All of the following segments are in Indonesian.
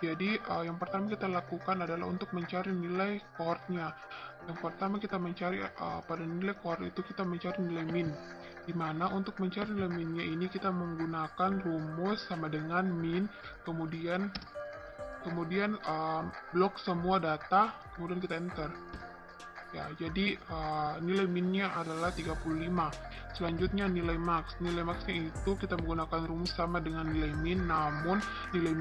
Jadi yang pertama kita lakukan adalah untuk mencari nilai cohortnya. Yang pertama kita mencari pada nilai cohort itu kita mencari nilai min. Dimana untuk mencari nilai minnya ini kita menggunakan rumus sama dengan min, kemudian blok semua data, kemudian kita enter. Ya, jadi nilai minnya adalah 35. Selanjutnya nilai max. Nilai maxnya itu kita menggunakan rumus sama dengan nilai min, namun nilai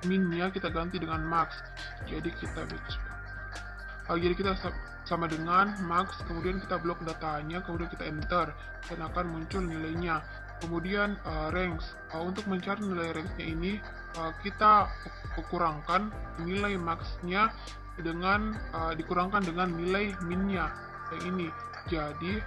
minnya kita ganti dengan max. Jadi kita sama dengan max, kemudian kita blok datanya, kemudian kita enter, dan akan muncul nilainya. Kemudian range. Untuk mencari nilai range-nya ini kita kurangkan nilai max-nya dengan dikurangkan dengan nilai min-nya yang ini. Jadi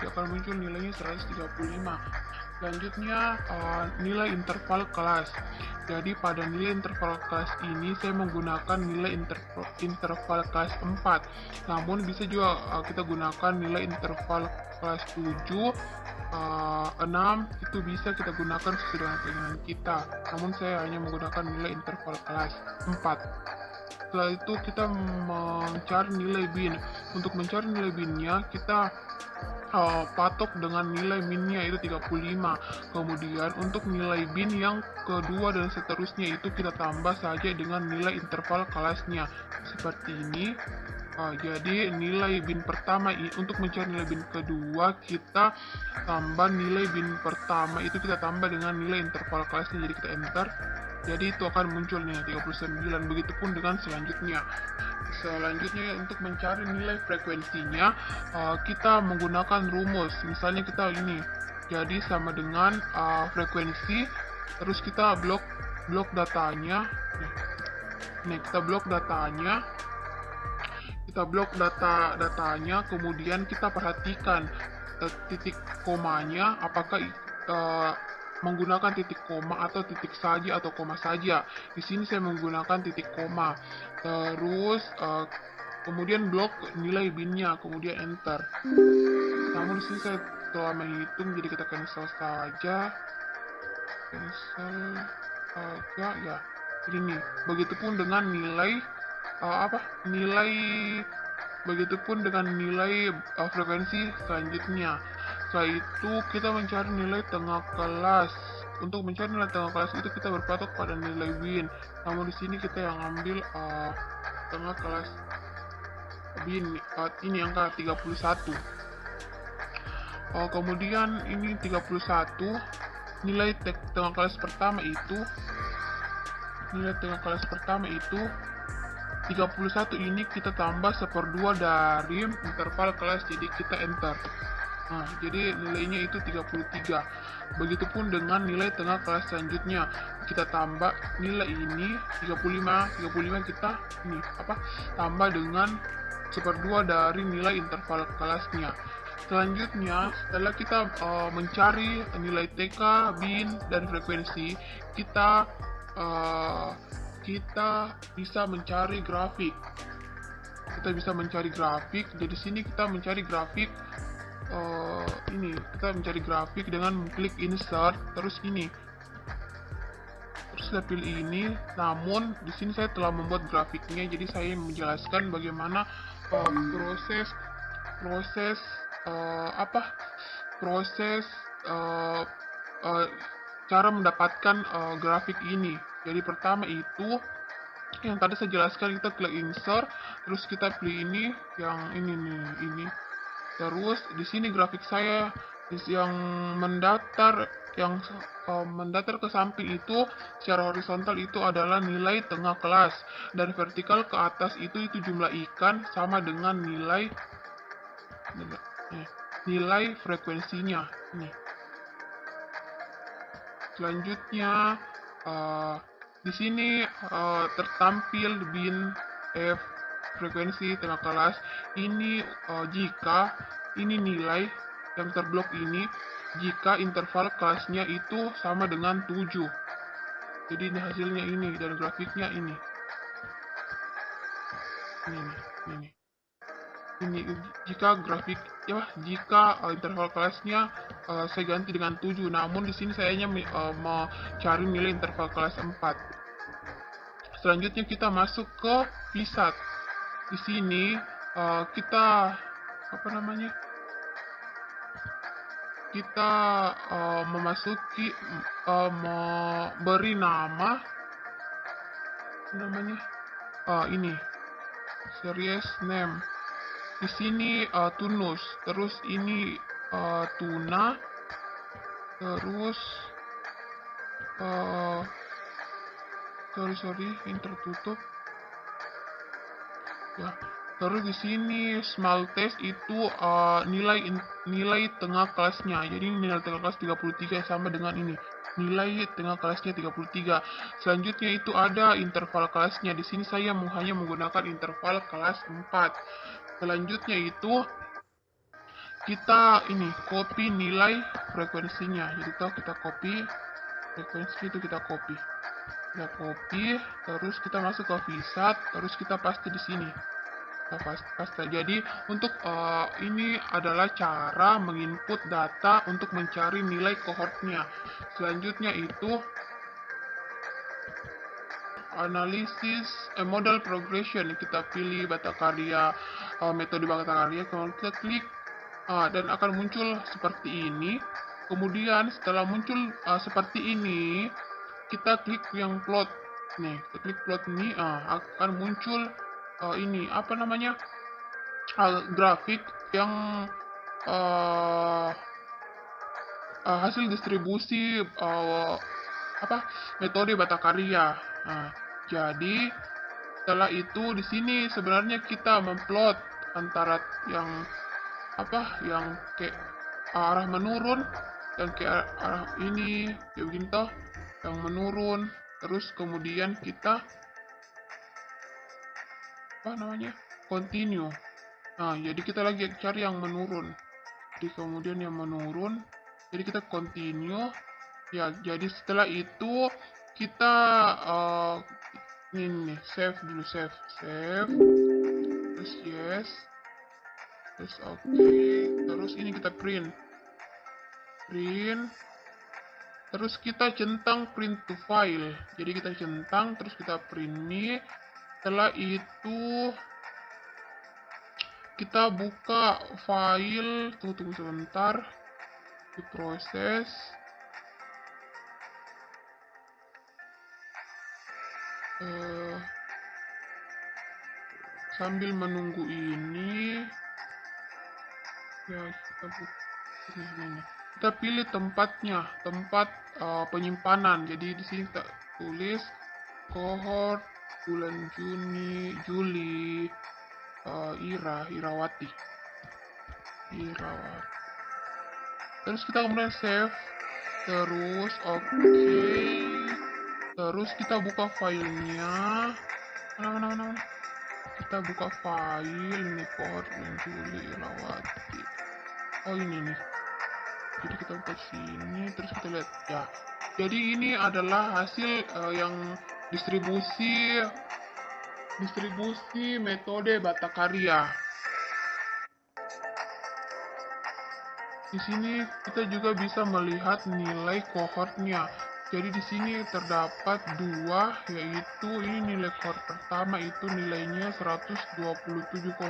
akan muncul nilainya 135. Selanjutnya nilai interval kelas. Jadi pada nilai interval kelas ini saya menggunakan nilai interval kelas 4. Namun bisa juga kita gunakan nilai interval kelas 7, 6, itu bisa kita gunakan sesuai dengan keinginan kita. Namun saya hanya menggunakan nilai interval kelas 4. Setelah itu kita mencari nilai bin. Untuk mencari nilai binnya kita patok dengan nilai minnya itu 35. Kemudian untuk nilai bin yang kedua dan seterusnya itu kita tambah saja dengan nilai interval kelasnya seperti ini. Jadi nilai bin pertama untuk mencari nilai bin kedua kita tambah nilai bin pertama itu kita tambah dengan nilai interval kelasnya, jadi kita enter. Jadi itu akan muncul nih 39. Begitupun dengan selanjutnya. Selanjutnya untuk mencari nilai frekuensinya kita menggunakan rumus. Misalnya kita ini. Jadi sama dengan frekuensi, terus kita blok datanya. Nih kita blok datanya. Kita blok datanya, kemudian kita perhatikan titik komanya apakah menggunakan titik koma atau titik saja atau koma saja. Di sini saya menggunakan titik koma. Terus kemudian blok nilai binnya, kemudian enter. Namun di sini saya telah menghitung, jadi kita cancel saja. Ya. Jadi nih, begitupun dengan nilai begitupun dengan nilai frekuensi selanjutnya. Setelah itu kita mencari nilai tengah kelas. Untuk mencari nilai tengah kelas itu kita berpatok pada nilai win. Namun di sini kita yang ambil tengah kelas win, ini angka 31. Kemudian ini 31, nilai tengah kelas pertama itu 31 ini kita tambah 1/2 dari interval kelas, jadi kita enter. Nah, jadi nilainya itu 33. Begitupun dengan nilai tengah kelas selanjutnya. Kita tambah nilai ini 35 kita tambah dengan 1/2 dari nilai interval kelasnya. Selanjutnya, setelah kita mencari nilai TK, bin, dan frekuensi, kita bisa mencari grafik. Dari sini kita mencari grafik dengan klik insert, terus kita pilih ini. Namun di sini saya telah membuat grafiknya, jadi saya menjelaskan bagaimana proses cara mendapatkan grafik ini. Jadi pertama itu yang tadi saya jelaskan, kita klik insert, terus kita pilih ini, yang ini. Terus di sini grafik saya yang mendatar ke samping itu secara horizontal itu adalah nilai tengah kelas, dan vertikal ke atas itu jumlah ikan sama dengan nilai frekuensinya. Selanjutnya di sini tertampil bin, F, frekuensi, tengah kelas. Ini jika ini nilai yang terblok ini, jika interval kelasnya itu sama dengan 7. Jadi ini hasilnya ini, dan grafiknya ini. Ini. ini jika grafik ya jika interval kelasnya saya ganti dengan 7, namun di sini saya hanya mau cari nilai interval kelas 4. Selanjutnya kita masuk ke VSAT. Di sini kita apa namanya? Kita memasuki memberi nama namanya ini series name. Di sini tunus, terus ini tuna, terus uh, sorry ini tertutup ya. Terus di sini small test itu nilai tengah kelasnya. Jadi nilai tengah kelas 33 sama dengan ini. Nilai tengah kelasnya 33. Selanjutnya itu ada interval kelasnya. Di sini saya hanya menggunakan interval kelas 4. Selanjutnya itu kita ini copy nilai frekuensinya. Jadi kita copy frekuensi itu kita copy. Terus kita masuk ke VSAT, terus kita paste di sini. Paste. Jadi untuk ini adalah cara menginput data untuk mencari nilai kohortnya. Selanjutnya itu analisis model progression. Kita pilih bata karya, metode bata karya, kemudian kita klik dan akan muncul seperti ini. Kemudian setelah muncul seperti ini, kita klik yang plot. Nih, kita klik plot ini akan muncul ini apa namanya? Grafik yang hasil distribusi metode bata karya. Nah, jadi setelah itu di sini sebenarnya kita memplot antara yang ke arah menurun dan ke arah ini kayak begini toh, yang menurun. Terus kemudian kita continue. Nah, jadi kita lagi cari yang menurun. Jadi kemudian yang menurun, jadi kita continue. Ya, jadi setelah itu kita ini save dulu, save, terus yes, terus oke, terus ini kita print, terus kita centang print to file. Jadi kita centang, terus kita print ini. Setelah itu kita buka file, tunggu sebentar, diproses. Sambil menunggu ini ya kita pilih tempatnya, tempat penyimpanan. Jadi di sini kita tulis cohort bulan Juli Irawati. Terus kita kemudian save, terus oke. Terus kita buka filenya. Mana? Kita buka file ini cohort bulan Juli Irawati. Oh ini nih. Jadi kita buka sini, terus kita lihat ya. Jadi ini adalah hasil yang distribusi metode bata karya. Di sini kita juga bisa melihat nilai kohortnya. Jadi di sini terdapat dua, yaitu ini nilai kohort pertama itu nilainya 127,41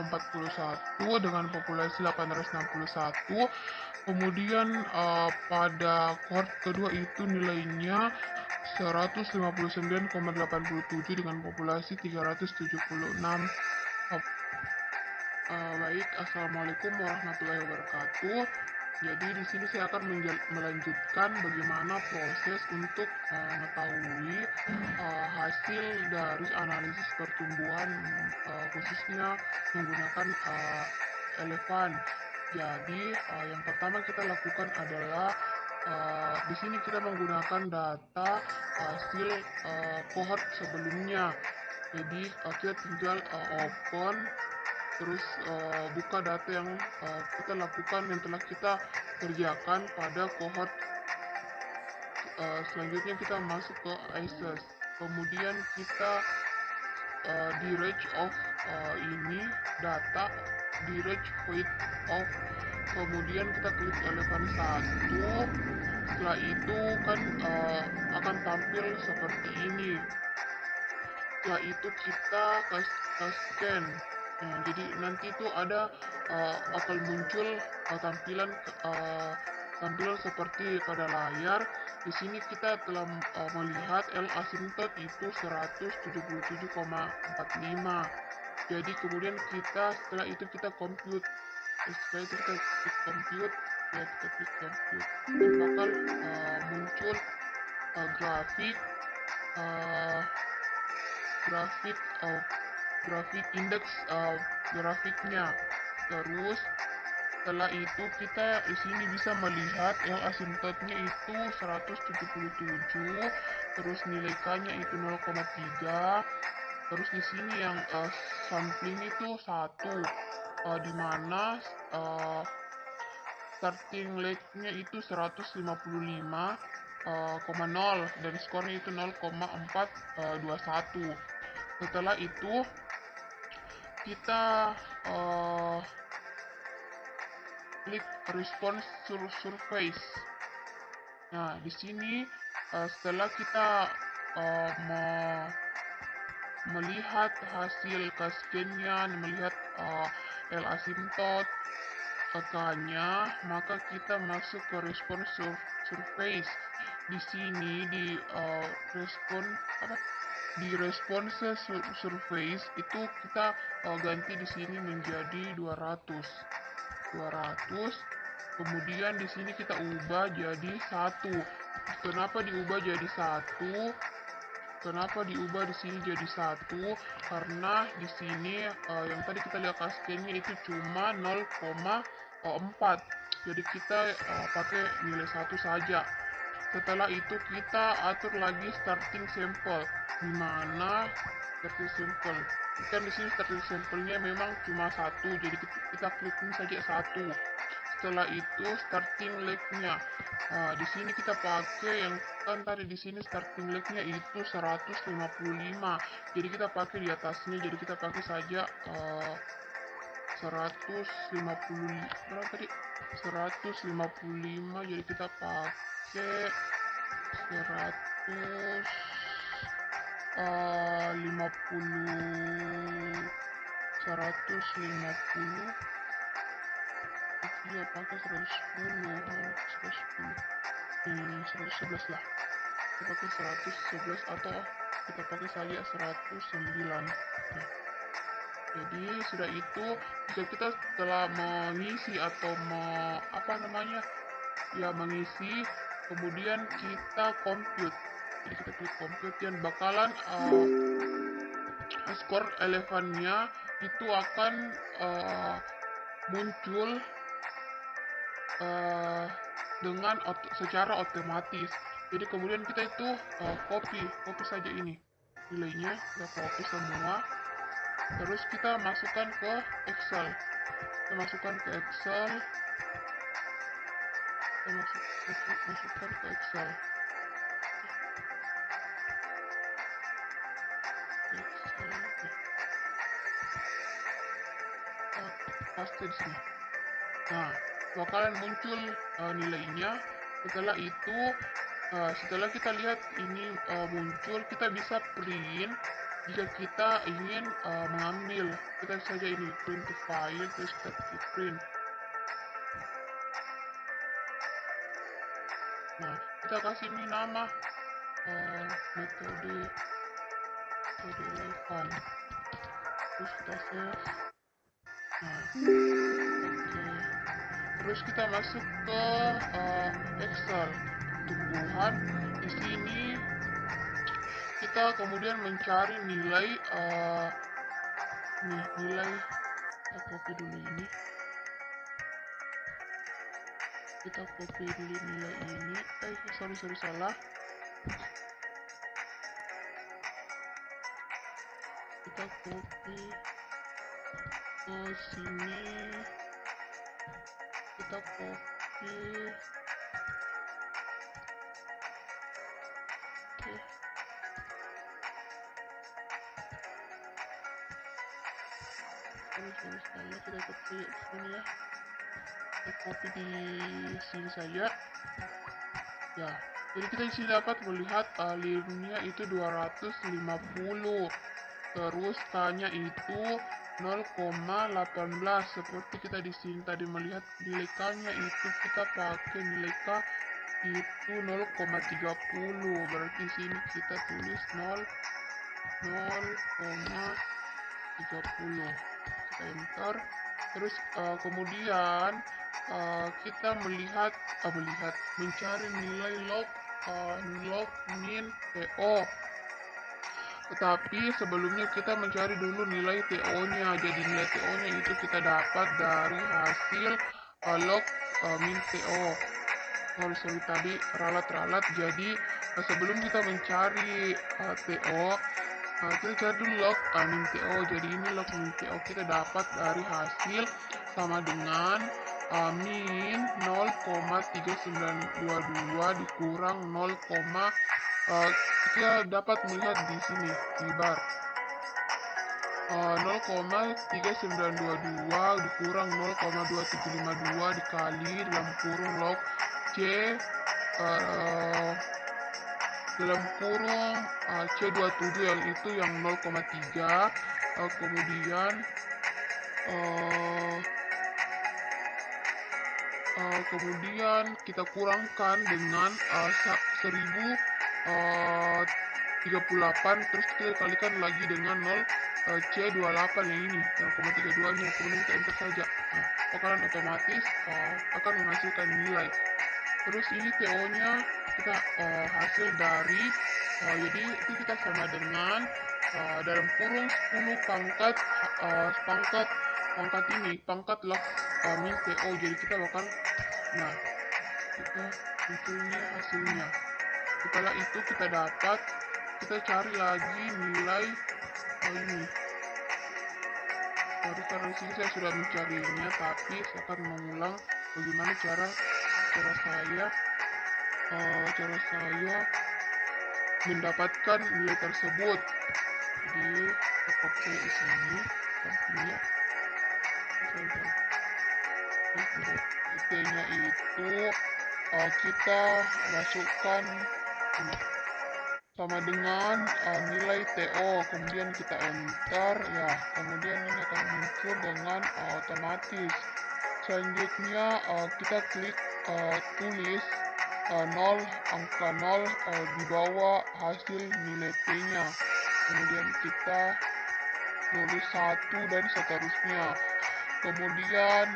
dengan populasi 861. Kemudian pada kohort kedua itu nilainya 159,87 dengan populasi 376. Baik, assalamualaikum warahmatullahi wabarakatuh. Jadi di sini saya akan melanjutkan bagaimana proses untuk mengetahui hasil dari analisis pertumbuhan khususnya menggunakan elevan. Jadi yang pertama kita lakukan adalah di sini kita menggunakan data hasil kohort sebelumnya. Jadi kita tinggal open, terus buka data yang kita lakukan yang telah kita kerjakan pada kohort. Selanjutnya kita masuk ke ISIS, kemudian kita di range of ini data di range weight of, kemudian kita klik elefant 1. Setelah itu kan akan tampil seperti ini. Setelah itu kita scan. Nah, jadi nanti itu ada akan muncul tampilan seperti pada layar. Di sini kita telah melihat L asymptote itu 177,45. Jadi kemudian setelah itu kita compute. Setelah itu kita klik compute, dan bakal muncul grafik uh, grafik grafik indeks grafiknya. Terus setelah itu kita di sini bisa melihat L asymptote-nya itu 177, terus nilai K-nya itu 0,3. Terus di sini yang sampling itu 1, di mana starting leg-nya itu 155,0 dan skornya itu 0,421. Setelah itu kita klik response surface. Nah, di sini setelah kita melihat hasil scan-nya, melihat L asymptote K-nya, maka kita masuk ke response surface. Di sini di response surface itu kita ganti di sini menjadi 200. Kemudian di sini kita ubah jadi 1. Kenapa diubah jadi 1? Kenapa diubah di sini jadi 1? Karena di sini yang tadi kita lihat scan-nya itu cuma 0,4. Jadi kita pakai nilai 1 saja. Setelah itu kita atur lagi starting sample. Di mana starting sample? Kan di sini starting sampelnya memang cuma 1, jadi kita klik saja 1. Setelah itu starting leg-nya. Nah, di sini kita pakai yang kan tadi di sini starting leg-nya itu 155. Jadi kita pakai di atasnya, jadi kita pakai saja 150 berapa tadi? 155, jadi kita pakai 150 iya pakai 111 lah, kita pakai 111 atau kita pakai saja 109. Nah, jadi sudah itu, jika kita telah mengisi atau mengisi, kemudian kita compute. Jadi kita klik compute dan bakalan skor elefannya itu akan muncul dengan secara otomatis. Jadi kemudian kita itu copy saja ini nilainya, kita copy semua, terus kita masukkan ke Excel. Masukkan ke Excel. Paste di sini. Nah, bakalan muncul nilainya. Setelah itu, setelah kita lihat ini muncul, kita bisa print. Jika kita ingin mengambil, kita saja ini print to file, terus kita klik print. Nah, kita kasih ini nama metode elefant, terus kita save. Nah, terus kita masuk ke Excel tumbuhan. Di sini kita kemudian mencari nilai kita copy dulu ini. Kita copy dulu nilai ini. Salah. Kita copy ke sini. Kita copy. Sorry salah, kita ketik di sini ya, kita copy di sini saja ya. Jadi kita di sini dapat melihat lirnya itu 250, terus K-nya itu 0,18. Seperti kita di sini tadi melihat nilai K-nya itu kita pakai nilai K itu 0,30. Berarti sini kita tulis 0,30. Kita enter. Terus kemudian kita mencari nilai log min TO. Tetapi sebelumnya kita mencari dulu nilai TO-nya. Jadi nilai TO-nya itu kita dapat dari hasil log min TO. Sorry tadi ralat. Jadi sebelum kita mencari TO, kita cari dulu log min TO. Jadi ini log min TO kita dapat dari hasil sama dengan min 0,3922 dikurang 0, kita dapat melihat di sini di bar 0,3922 dikurang 0,2752 dikali dalam kurung log C dalam kurung C27 yang itu yang 0,3 kemudian kita kurangkan dengan 1038, terus kita kalikan lagi dengan 0 C28 yang ini 0,32 nya, kemudian kita enter saja. Nah, bakalan otomatis akan menghasilkan nilai. Terus ini TO nya kita hasil dari jadi itu kita sama dengan dalam kurung 10 pangkat log min TO. Jadi kita bakal kita munculnya hasilnya. Setelah itu kita cari lagi nilai ini. Karena di sini saya sudah mencarinya, tapi saya akan mengulang bagaimana cara saya mendapatkan nilai tersebut. Jadi kita pakai di sini sampingnya. T-nya itu kita masukkan sama dengan nilai TO, kemudian kita enter ya, kemudian ini akan muncul dengan otomatis. Selanjutnya kita klik tulis 0, angka 0 di bawah hasil nilai T-nya, kemudian kita tulis 1 dan seterusnya. Kemudian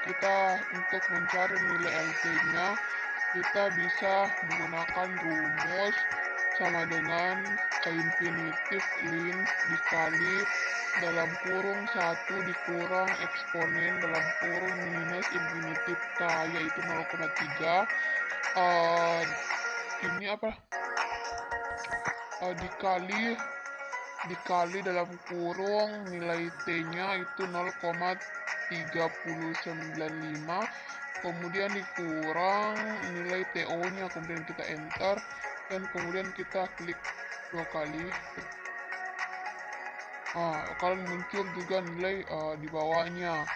kita untuk mencari nilai LT-nya kita bisa menggunakan rumus sama dengan infinitif lin dikali dalam kurung 1 dikurang eksponen dalam kurung minus infinitif K, yaitu 0,3 ini dikali dalam kurung nilai T-nya itu 0,3095, kemudian dikurang nilai TO-nya, kemudian kita enter dan kemudian kita klik 2 kali. Akan muncul juga nilai di bawahnya.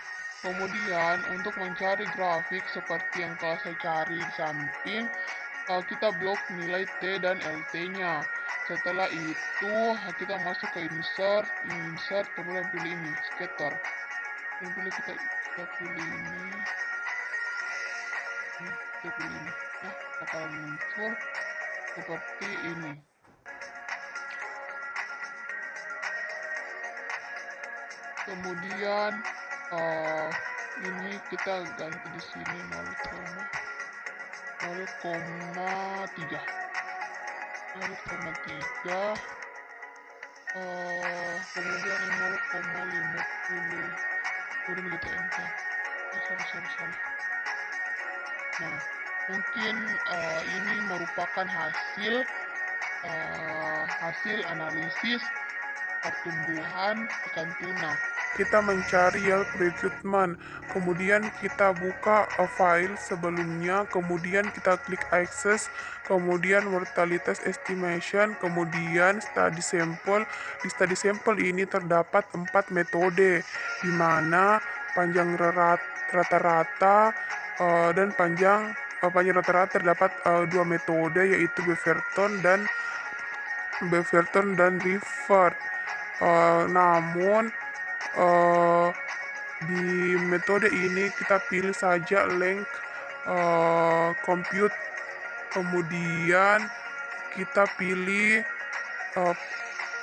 Kemudian untuk mencari grafik seperti yang telah saya cari di samping, kita blok nilai T dan LT-nya. Setelah itu kita masuk ke insert, kemudian pilih ini scatter. Kemudian kita pilih ini, akan muncul seperti ini. Kemudian ini kita ganti di sini 0,3. Kemudian 0,50, kemudian kita enter. Salah. Nah, mungkin ini merupakan hasil analisis pertumbuhan ikan tuna. kita mencari yield recruitment, kemudian kita buka file sebelumnya, kemudian kita klik access, kemudian mortalitas estimation, kemudian study sample. Di study sample ini terdapat 4 metode, di mana panjang rata-rata dan panjang rata-rata terdapat 2 metode, yaitu Beaverton dan Revert. Namun eh, di metode ini kita pilih saja length compute, kemudian kita pilih eh,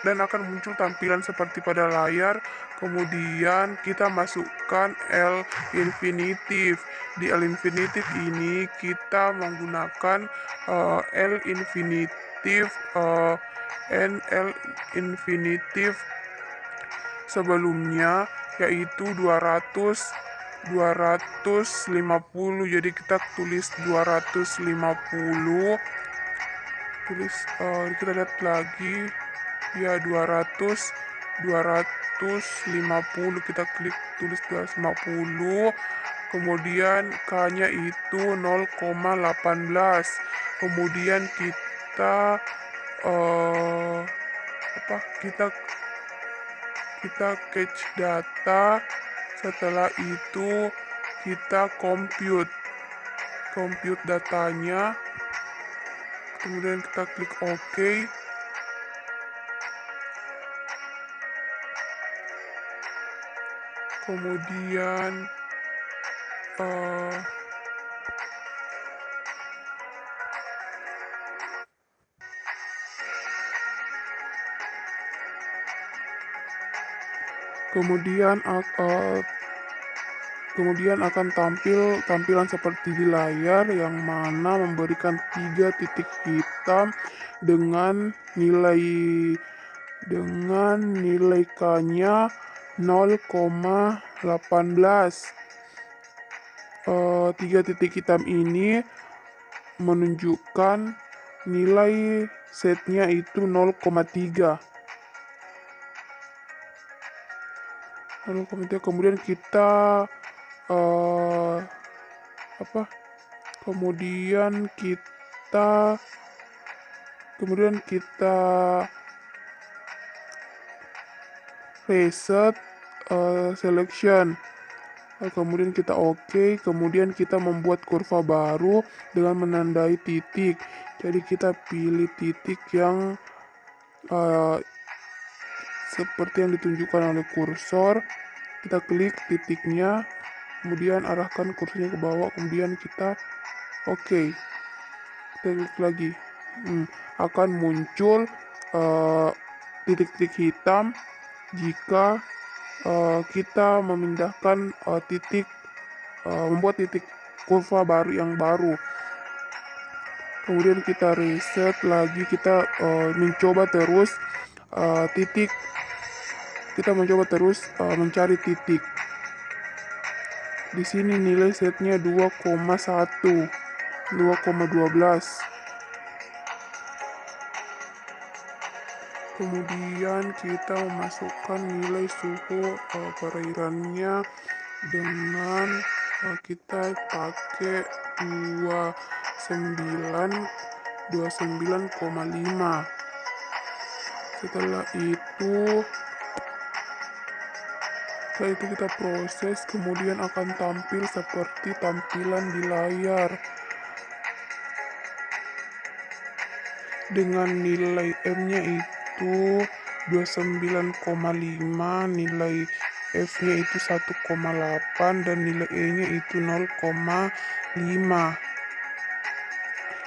dan akan muncul tampilan seperti pada layar. Kemudian kita masukkan L infinitive. Di L infinitive ini kita menggunakan L infinitive L infinitive sebelumnya, yaitu 250. Jadi kita tulis 250, kita lihat lagi ya, 250, kita klik tulis 250, kemudian K-nya itu 0,18, kemudian kita kita catch data. Setelah itu kita compute datanya, kemudian kita klik OK. Kemudian kemudian akan tampil tampilan seperti di layar, yang mana memberikan 3 titik hitam dengan nilai K-nya 0,18. 3 titik hitam ini menunjukkan nilai setnya itu 0,3. Kemudian kita reset selection. Kemudian kita OK, kemudian kita membuat kurva baru dengan menandai titik. Jadi kita pilih titik yang seperti yang ditunjukkan oleh kursor. Kita klik titiknya, kemudian arahkan kursornya ke bawah, kemudian kita OK. Kita klik lagi. Akan muncul titik-titik hitam jika kita memindahkan membuat titik kurva baru yang baru. Kemudian kita reset lagi, kita mencoba terus mencari titik. Di sini nilai setnya 2,12. Kemudian kita memasukkan nilai suhu perairannya dengan kita pakai 29,5. Setelah itu kita proses, kemudian akan tampil seperti tampilan di layar dengan nilai M-nya itu 29,5, nilai F-nya itu 1,8, dan nilai E-nya itu 0,5.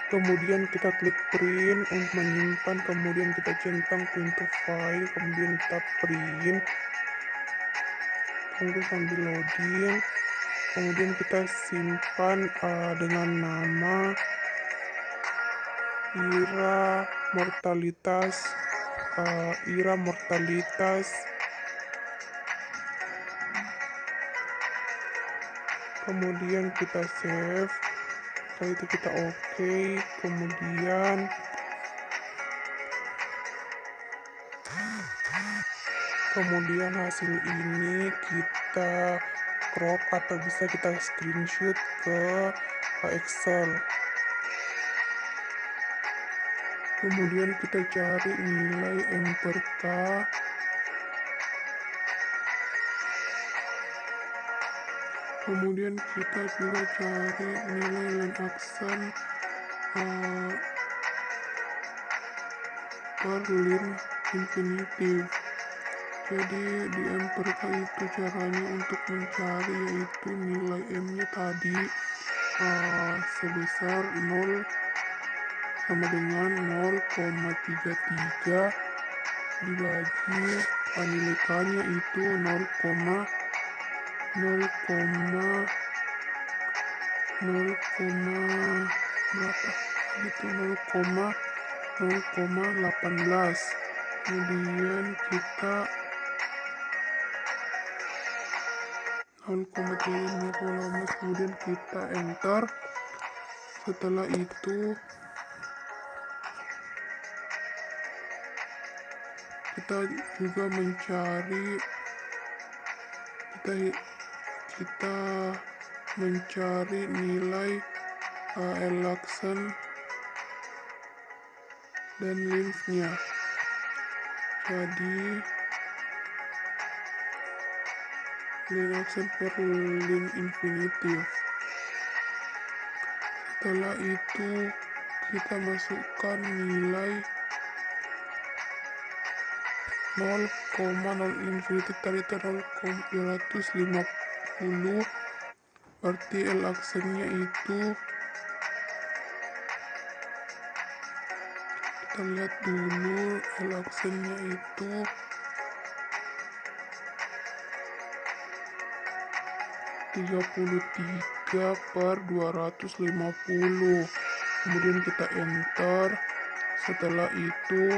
Kemudian kita klik print untuk menyimpan, kemudian kita centang pintu file, kemudian kita print. Tunggu sambil loading, kemudian kita simpan dengan nama Ira mortalitas. Kemudian kita save. Setelah itu kita OK, kemudian Kemudian hasil ini kita crop atau bisa kita screenshot ke Excel. Kemudian kita cari nilai M per K. Kemudian kita juga cari nilai line aksen per line infinitive. Jadi di M per K itu caranya untuk mencari yaitu nilai M-nya tadi sebesar 0 sama dengan 0,33 dibagi nilai K-nya itu 0, berapa gitu 0,18. Kemudian kita 0,3 kemudian kita enter. Setelah itu kita juga mencari nilai elaksen dan length-nya. Jadi line aksen per line infinitive. Setelah itu kita masukkan nilai 0,0 infinitive tadi itu 0,250, berarti L aksennya itu kita lihat dulu L aksennya itu 33/250. Kemudian kita enter. Setelah itu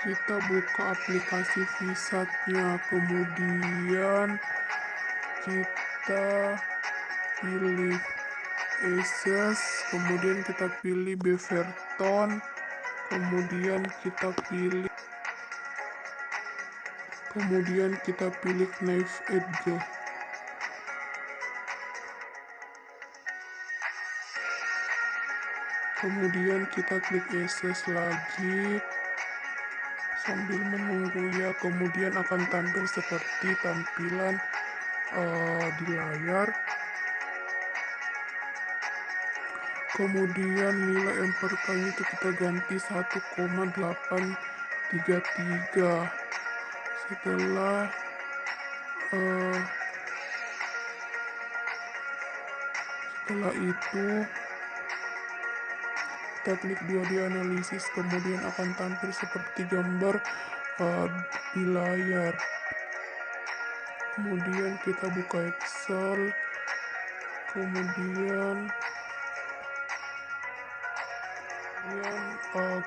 kita buka aplikasi Visat-nya, kemudian kita pilih Access, kemudian kita pilih Beaverton, kemudian kita pilih Knife Edge. Kemudian kita klik Access lagi sambil menunggu ya, kemudian akan tampil seperti tampilan di layar. Kemudian nilai M per K-nya itu kita ganti 1,833. Setelah itu kita klik dua di analisis, kemudian akan tampil seperti gambar di layar. Kemudian kita buka Excel, kemudian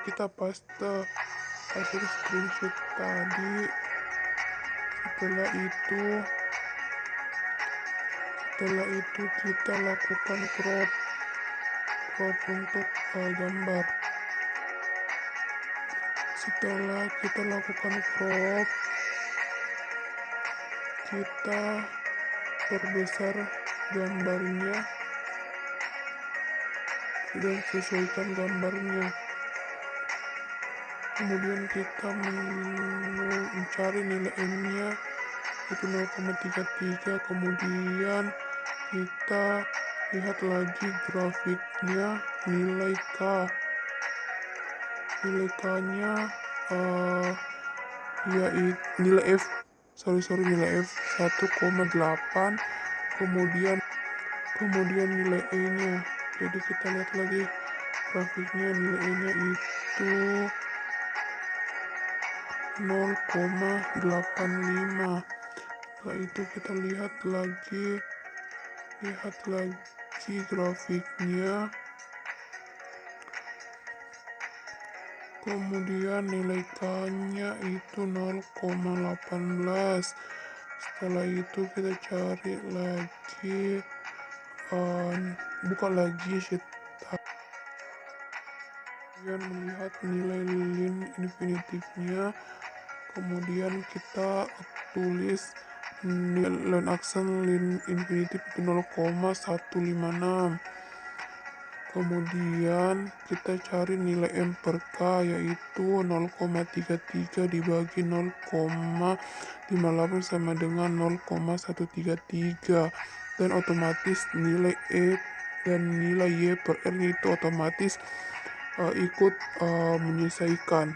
kita paste hasil screenshot tadi. Setelah itu kita lakukan crop untuk gambar. Setelah kita lakukan crop, kita perbesar gambarnya dan sesuaikan gambarnya. Kemudian kita mencari nilai M-nya itu 0,33. Kemudian kita lihat lagi grafiknya, nilai K-nya nilai F 1,8. kemudian nilai E-nya. Jadi kita lihat lagi grafiknya, nilai E-nya itu 0,85. Setelah itu kita lihat lagi grafiknya, kemudian nilai K-nya itu 0,18. Setelah itu kita cari lagi, buka lagi sheet. Kemudian melihat nilai lin infinitifnya, kemudian kita tulis lin aksen lin infinitif itu 0,156. Kemudian kita cari nilai M per K, yaitu 0,33 dibagi 0,58 sama dengan 0,133, dan otomatis nilai E dan nilai Y per R itu otomatis ikut menyesuaikan.